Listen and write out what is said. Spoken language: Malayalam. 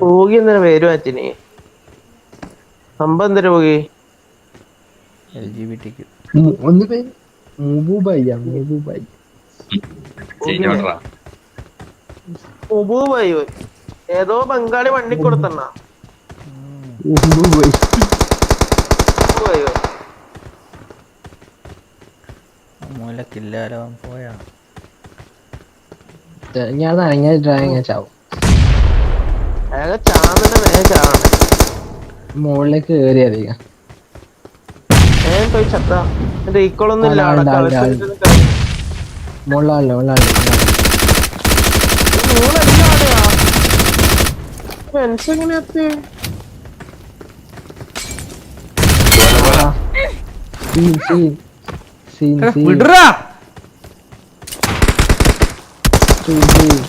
പോകി എന്തിനാ പേര് മാറ്റിന് സംഭവം എന്തിനാ പോകി LGBTQ ഒന്ന് പേര് മൂബൂബായിയാ മൂബൂബായി ഉബൂബായി ഏതോ ബംഗാളി വണ്ടി കൊടുത്തണ്ണ മൂബൂബായി മൂലക്കില്ലാലോ പോയാ ഞാൻ അനങ്ങിയ ഡ്രായിങ് ചാവും അയാളെ ചാന്നിട്ട് വേഗം ചാവണം മുകളിലേക്ക് കേറി അറിയാം വേഗം പോയി ചത്ത റീക്കോളൊന്നും ഇല്ല അവിടെ മുകളിലാണല്ലോ മൂന്നെല്ലാം അവിടെയാ എങ്ങനെ എത്തി വിടറാ സീൻ